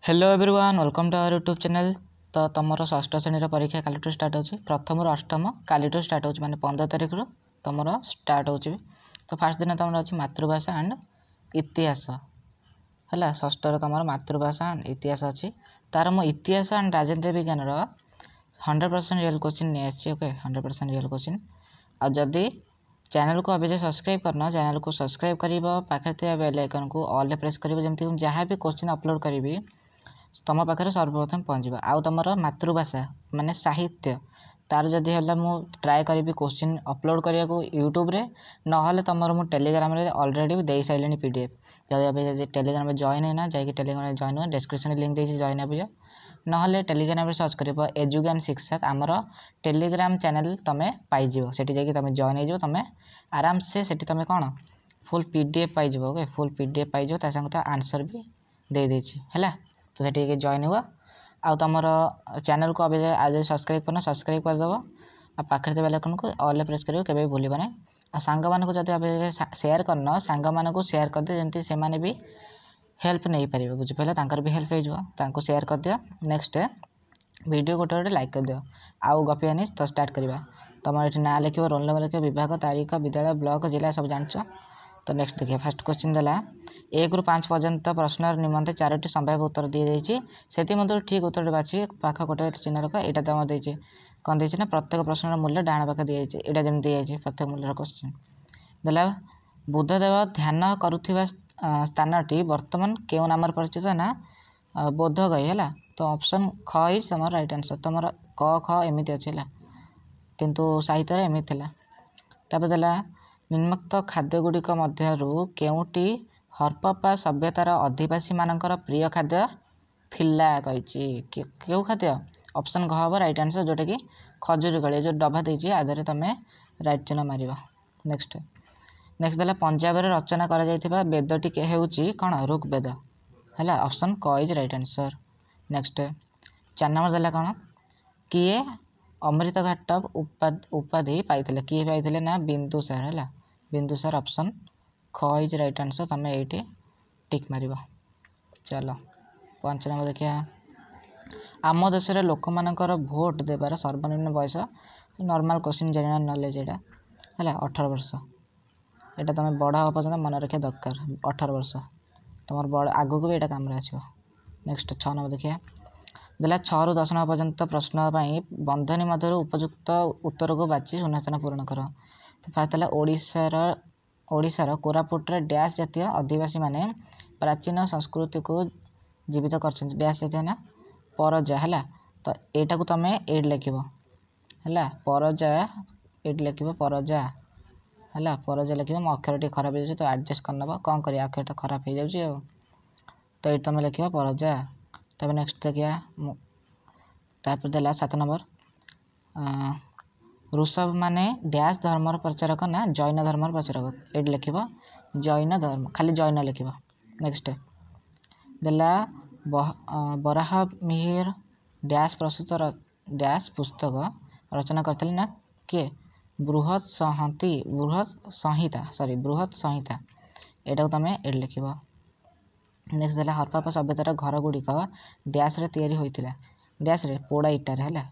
Hello everyone welcome to our YouTube channel. तो तुम षष्ठ श्रेणी परीक्षा काली स्टार्ट हो प्रथम अष्टम काली स्टार्ट हो माने 15 तारिख रु तुम स्टार्ट हो। तो फास्ट दिन तुम अच्छी मातृभाषा एंड इतिहास है षष्ठ तुम मातृभाषा एंड इतिहास अच्छी तार मो इतिहास एंड राजनीति विज्ञान 100% रियल क्वेश्चन नहीं आसी। Okay 100% real question. आदि चैनल को अभी सब्सक्राइब करना चैनल को सब्सक्राइब कर पाखे बेल आइकन को ऑल प्रेस कर जमी जहाँ भी क्वेश्चन अपलोड करी तुम पाखे सर्वप्रथम पहुँच आउ तुम मातृभाषा माने साहित्य तार जदि है मु ट्राए करी क्वेश्चन अपलोड करने को यूट्यूब रे ना तुम मु टेलीग्राम रे ऑलरेडी दे सारे पीडीएफ जब टेलीग्राम में जॉइन है ना जाकि टेलीग्राम में जॉइन हो डिस्क्रिप्शन लिंक देती जॉइन हो ना टेलीग्राम में सर्च कर एजुज्ञान शिक्षा आमर टेलीग्राम चैनल तुम्हें पाइज से तुम जॉइन हो तुम आराम से तुम कौन full PDF pies. Okay full PDF pies तो आंसर भी दे देछि है तो से जॉइन हुआ आउ तुम चैनल को अभी आज सब्सक्राइब करना सब्सक्राइब करदेव आ पाखे बेल आइकन को ऑल प्रेस कर केवे भूल ना आ सांग मानक जब अभी शेयर करना सांग मानक शेयर कर दे जमी से माने भी हेल्प नहीं पारे बुझिपारे भी हेल्प हो शेयर कर दियो। नेक्स्ट वीडियो गोटे गोटे लाइक कर दियो आउ गपियानी तो स्टार्ट करवा तुम ये ना लिख रोल नंबर लिख विभाग तारीख विद्यालय ब्लॉक जिला सब जान। तो नेक्स्ट देखिए फास्ट क्वेश्चन देला 1 ରୁ 5 पर्यंत प्रश्न निमंते 4टी संभाव्य उत्तर दी जाइए से ठीक उत्तर बाछी पाख गोटे चिन्ह रख यहाँ तुम देती कौन देती ना प्रत्येक प्रश्न मूल्य डाण पाखे दी जाइए यहाँ जमी दी जाइए प्रत्येक मूल्य क्वेश्चन देला बुद्धदेव ध्यान करुवा स्थानटी वर्तमान क्यों नाम परिचित ना बोधगया है। तो ऑप्शन ख इज तुम राइट आंसर तुम क ख एमती अच्छे है किंतु साहित्य एमती तापर देला निम्नोक्त खाद्यगुड़िक मध्यरु केउटी हरप्पा सभ्यतार अधिवासी मानकर प्रिय खाद्य थिला कही क्यों खाद्य ऑप्शन घ हम राइट आंसर जोटा कि खजूरी गली जो डबा देती आधार तुम राइट चिन्ह मार। नेक्स्ट नेक्स्ट देला पंजाब रे रचना करा जायथिबा वेदटी हेउची कौन ऋग्वेद है ऑप्शन क is right answer. Next 4 number देला कौन किए अमृत घाट उपाधि पाई किए पाई ना बिंदुसार है बिंदुसार ऑप्शन ख इज राइट आंसर तुम ये टिक मार। चलो 5 नंबर देखिए आम देश लोक मानकर भोट देवार सर्वनिम्न बयस नॉर्मल क्वेश्चन जनरल नॉलेज यहाँ है 18 वर्ष यहाँ तुम बड़ हाँ पर्यटन मन रखा दरकार 18 वर्ष तुम बड़ आगू भी यहाँ कम आसो। नेक्स्ट 6 नंबर देखिए देला 6 ରୁ 10 नंबर पर्यंत प्रश्न बंधनी मध्य उपयुक्त उत्तर को बाची शून्यस्थान पूरण कर। तो फास्ट है ओडिशार कोरापुट डैश जातीय आदिवासी माने प्राचीन संस्कृति को जीवित कर डैश जातीय ना परजा है तो यहाँ को तुम एड लिख है परजा एड लिख परजा है परजा लिख मो अक्षर टी खराब हो तो एडजस्ट करनब कौन कर अक्षर तो खराब हो जाए तो ये तुम लिख परजा। तब नेक्स्ट देखिए तापर देला 7 नंबर ऋषभ माने डैश धर्मर प्रचारक ना जैन धर्मर प्रचारक एड लिख जैन धर्म खाली जैन लिख। नेक्स्ट देला बराह मिहिर डैश प्रस्तुत डैश पुस्तक रचना करते ना किए बृहत संहिता यहाँ को तुम एड लिख। नेक्स्ट देला हरप्पा सभ्यतार घर गुड़िक डैश रे तैयारी होइतिला डैश रे पोड़ा इटार है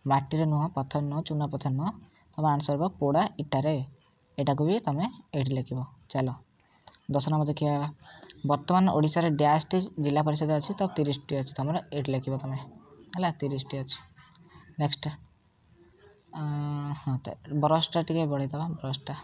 माटी नुह पत्थर नुह चूना पत्थर नुह तुम आंसर हो पोड़ा इटारे यहाँ को भी तुम एड लिख। चलो 10 नंबर देखिए वर्तमान ओडिशा रे डैश टी जिला परिषद अच्छी तो 30 टी अच्छी तुम एड लिख तुम है 30 टी अच्छी। नेक्स्ट हाँ ब्रशटा टे बढ़ेदबा ब्रशटा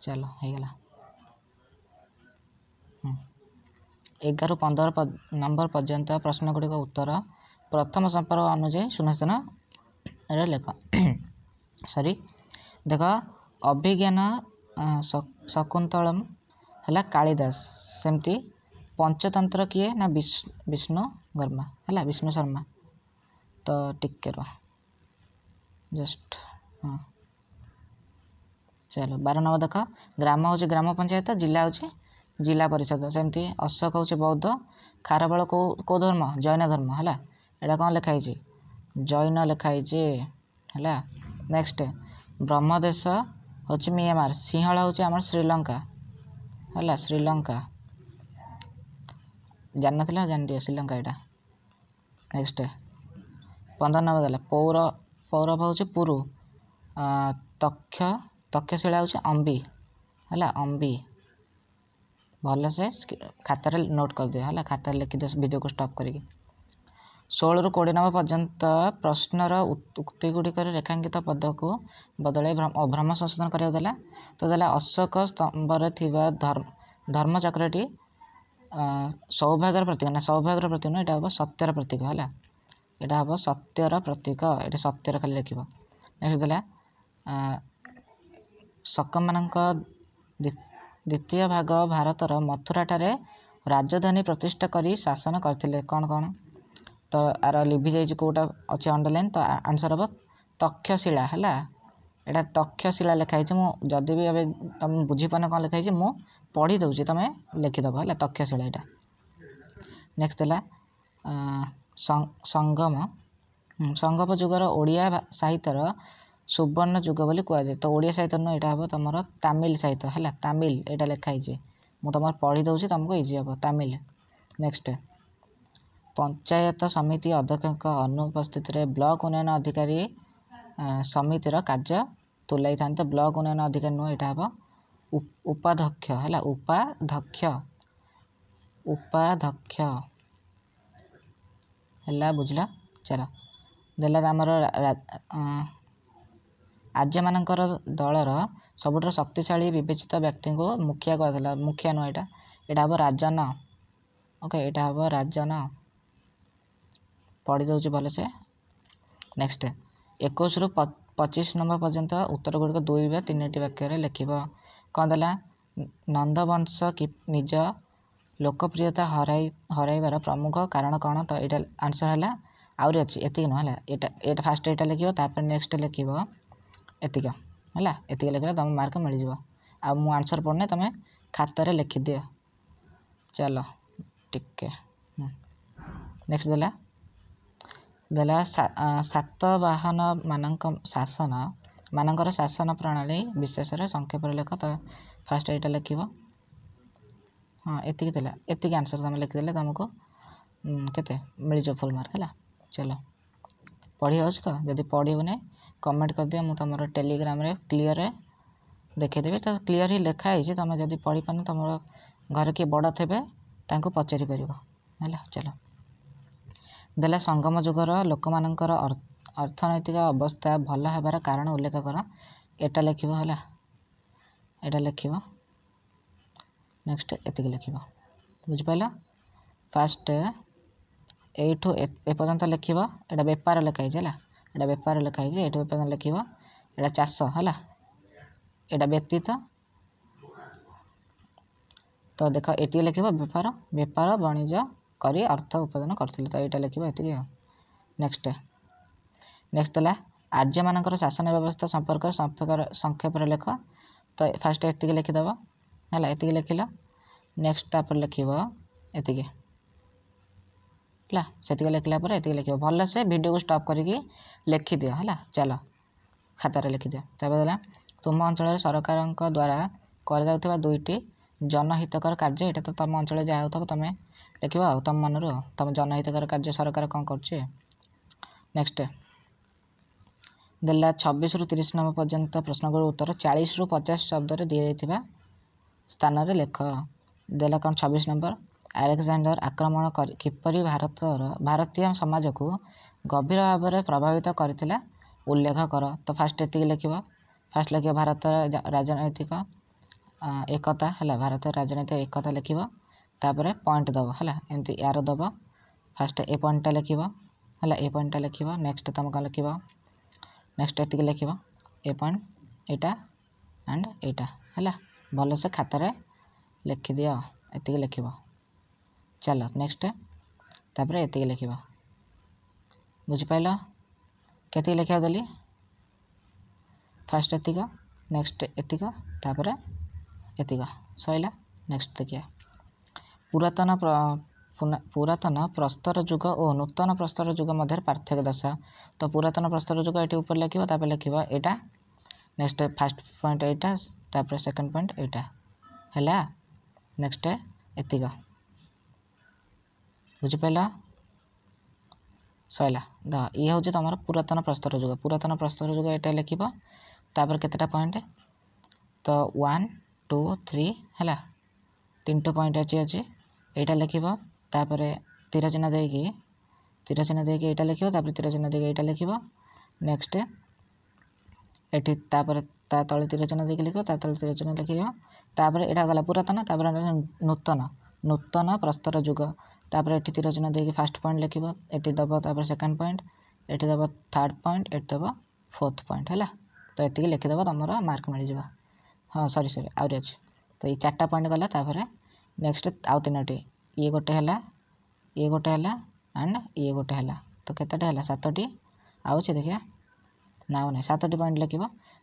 चलो हो गला 11 ରୁ 15 नंबर पर्यंत प्रश्न गुड़िक उत्तर प्रथम संपर्क अनुଯାयी शून्यस्थान लेख सॉरी देख अभिज्ञान शकुंतलम है कालिदास सेमती पंचतंत्र किए ना विष्णु वर्मा है विष्णु शर्मा तो टिके जस्ट हाँ चलो 12 नंबर देख ग्राम हूँ ग्राम पंचायत जिला हूँ जिला परिषद सेमती अशोक हूँ बौद्ध खारबल कौ धर्म जैन धर्म है यहाँ कौन लिखाई जैन लिखाई है। नेक्स्ट ब्रह्मदेश हूँ म्यांमार सिंहला हूँ आम श्रीलंका है श्रीलंका जान ना जान दिए श्रीलंका यहाँ। नेक्स्ट 15 नंबर गला पौरव हूँ पुरु तक्षशिला हूँ अंबी है अंबी भल से खातार नोट कर दियो है खातार लिखिदियो वीडियो को स्टॉप करिकी 16 ରୁ 20 नंबर पर्यंत प्रश्नर उक्ति गुड़िक रेखांकित पद को बदल भ्रम संशोधन करा तो देला अशोक स्तंभर थिबा धर्मचक्रटी सौभाग्यर प्रतीक ना सौभाग्यर प्रतीक ना यहाँ हम सत्यर प्रतीक है यहाँ हम सत्यर प्रतीक ये सत्यर खाली लिख। नेक्स्ट देला शक मान द्वितीय भाग भारतर मथुराठारे राजधानी प्रतिष्ठा करी शासन करथिले कौन कौन तो आर लिभि जाइए कौटा अच्छे अंडरलाइन तो आंसर हम तक्षशिला है यहाँ तक्षशिला लिखाई जदि भी ए तुम बुझीपार कौन लिखाई मु पढ़ी दूसरी तुम लिखिदेव है तक्षशिला यहाँ। नेक्स्ट है संगम संगम जुगर ओडिया साहित्यर सुवर्ण जुग बोली कहुए तो ओडिया साहित्य नुह यहाँ हम तुम तमिल साहित्य है तमिल यहाँ लिखाई मुझे तुम पढ़ी दूसरी तुमको इजी हम तमिल। नेक्स्ट पंचायत समिति अध्यक्ष अनुपस्थित ब्लॉक उन्नयन अधिकारी समितिर कार्य तुलाई था ब्लॉक उन्नयन अधिकारी नुह यहाँ हम उपाध्यक्ष है उपाध्यक्ष है बुझला। चलो देला आमर आर्य मानकर दलर सबुठ शक्तिशाली विवेचित व्यक्ति को मुखिया कहला मुखिया नुह यहाँ हम राजन ओके यहाँ हम राजन पढ़ी दूसरी भलसे। नेक्स्ट 21 ରୁ 25 नंबर पर्यंत उत्तर गुड़िक 2 ବା 3ଟି वाक्य लिख कौन देला नंदवंश कि निज लोकप्रियता हराइबार प्रमुख कारण कौन तो यहाँ आंसर है आउरी अच्छी एतिक नुह है फास्ट यहाँ लिख नेक्स्ट लिख एतिक है एतिक लिखे तुम मार्क मिल जाव आ मु आंसर पढ़ने तुम खातार लिखिदि। चलो टिके नेक्स्ट देला सातवाहन मानक शासन मानकर शासन प्रणाली विशेष संक्षेप लिख तो फास्ट यहाँ लिख हाँ एतिक आंसर तुम लिखिदे तुमको केते मिल जाओ फुल मार्क है। चलो पढ़ी हो तो जदि पढ़ने कमेंट कर दिया मुझे तुम टेलीग्राम रे क्लीयर देखीदेवी तो क्लीयर ही लिखाई तुम जब पढ़ी पान तुम घर किए बड़ थे पचारि पार है। चलो देला संगम जुगर लोक मानकर अर्थनैतिक अवस्था भल होबार कारण उल्लेख कर एटा लिख है यहाँ लिख। नेक्स्ट एतिक लिख बुझिपाल फास्ट एठू एपर्यंत लिख यहाँ बेपार लिखाई है यहाँ बेपार लिखाई ये पर्यटन लिख यहाँ चाष है यहाँ व्यतीत तो देख ये लिख बेपार बेपार वाणिज्य करी अर्थ उपार्जन करथिले तो यहाँ लिख ये। नेक्स्ट नेक्स्ट है आर्य मानकर शासन व्यवस्था संपर्क संक्षेप लिख तो फास्ट एतिक लिखिदेव है एतिक लिखिल। नेक्स्ट तापर लिख एतिक से लिखला ये लिख भल से वीडियो को स्टॉप करके लिखि दियो है। चलो खातार लिखि दियो तापर तुम अंचल सरकार द्वारा कर दुईटी जनहितकर कार्य यहाँ तो तुम अंचल जहाँ हो तुम लिख तुम मनरू तुम जनहितकर कार्य सरकार कौन कर। नेक्स्ट देला 26 ରୁ 30 नंबर पर्यंत प्रश्न उत्तर 40 ରୁ 50 शब्द दी जाइथिबा स्थान रे लेख देला कौन 26 नंबर अलेक्जेंडर आक्रमण किपरि भारतीय समाज को गभीर भाव में प्रभावित करथिला उल्लेख कर तो फास्ट एतिक लिख फास्ट लिख भारत राजनैतिक एकता है भारत राजनैतिक एकता लिख तापर पॉइंट दब है एमती यार दब फास्ट ए पॉइंटा लिख है ए पॉइंटा लिख। नेक्स्ट तुम कौन लिख नेक्स्ट एतिक लिख ए पॉइंट एटा एंड एटा है भल से खातार लिखि दियो एतिक लिख। चलो नेक्स्ट तापर एतिक लिख बुझिपाल केतिक लिखा देली फास्ट एतिक नेक्स्ट एतिक तापर एतिक सैला। नेक्स्ट देखिए पुरातन प्रस्तर युग और नूतन प्रस्तर युग मध्य पार्थक्य दर्शा तो पुरातन प्रस्तर युग ये ऊपर लिख तापर लिख यहाँ। नेक्स्ट फास्ट पॉइंट यहाँ तापर सेकंड पॉइंट यहाँ है। नेक्स्ट एतिक बुझिपार सैला देख ये हूँ तुम पुरातन प्रस्तर जुग ये लिख तापर केतेटा पॉइंट तो 1 2 3 है 3टा पॉइंट अच्छी यहाँ लिख तापर तीर चिन्ह देकी यहाँ लिख तीर चिन्ह देकी यहाँ लिख नेक्स्ट एटी तापर ता तले तीर चिन्ह देकी लिख तले तीर चिन्ह लिख तापर यहाँ गला पुरातन तापर नूतन नूतन प्रस्तर जुग तापर एटी तीर चिन्ह देकी फास्ट पॉइंट लिख ये दब तापर सेकेंड पॉइंट ये दब थर्ड पॉइंट ये दब फोर्थ पॉइंट है तो ये लिखिदेव तुम मार्क मिल जाए। हाँ सॉरी आहरी अच्छे तो ये 4टा पॉइंट गला तापर नेक्स्ट आउ 3टी ये गोटे है ये गोटे है एंड ये गोटे है तो केतेटा है 7टी आउे देखिए ना ना 7टी पॉइंट लिख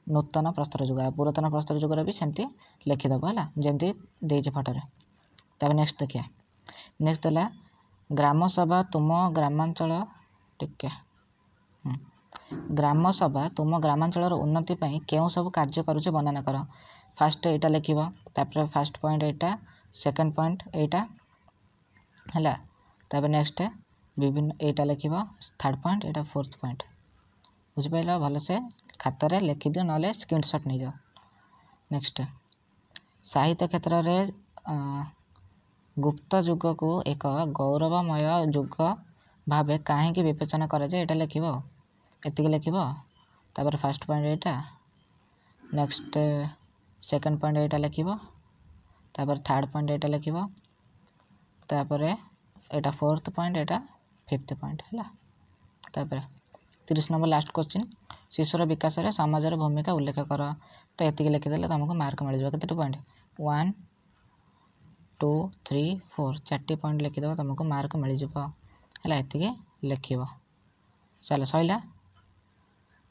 नूतन प्रस्तर जुग पुरातन प्रस्तर जुगर भी सेमती लिखिदेव है जमती देचे फटोरे। तब नेक्स्ट देखिए नेक्स्ट है ग्राम सभा तुम ग्रामांचल टिके ग्राम सभा तुम ग्रामांचल उन्नति क्यों सब कार्य करुचे वर्णना कर फास्ट यहाँ लिख तापर फास्ट पॉइंट यहाँ सेकेंड पॉइंट यहाँ है तापर नेक्स्ट विभिन्न यहाँ लिख थर्ड पॉइंट यहाँ फोर्थ पॉइंट बुझिपार भलसे खातार लिखिदियो ना स्क्रीनशॉट नहीं जाओ। नेक्स्ट साहित्य क्षेत्र में गुप्त युग को एक गौरवमय युग भाव कहीं विवेचना कराए यहाँ लिख ये लिख तापर फास्ट पॉइंट यहाँ नेक्स्ट सेकेंड पॉइंट यहाँ लिख तापर थर्ड पॉइंट यहाँ लिख तापर यहाँ फोर्थ पॉइंट यहाँ फिफ्थ पॉइंट है तापर 30 नंबर लास्ट क्वेश्चन शिशुर विकास में समाजर भूमिका उल्लेख कर तो ये लिखिदे तुमको मार्क मिल जाए केते पॉइंट 1 2 3 4 4टी पॉइंट लिखिदेव तुमको मार्क मिल जाए ये लिख चलो सैला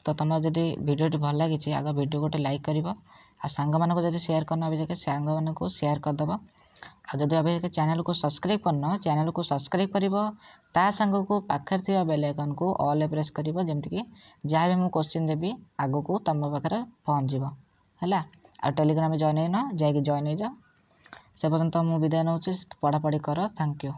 तो तुम जदि भिडियो भल लगी आग भिडियो गोटे लाइक कर सांग मानक जब शेयर करना अभी जाके सांग मानक शेयर करदेव आदि अभी जाके चैनल को सब्सक्राइब करना चैनल को सब्सक्राइब कर ता सांग को पाखे थी बेल आइकन को ऑल प्रेस कर जमीक जहाँ भी मुझे क्वेश्चन देवी आग को तुम पाखे पहुँच है आ टेलीग्राम जॉइन होना जा जॉइन हो जाओ से पर्यटन मुझे विदाय नौ पढ़ापढ़ी कर थैंक यू।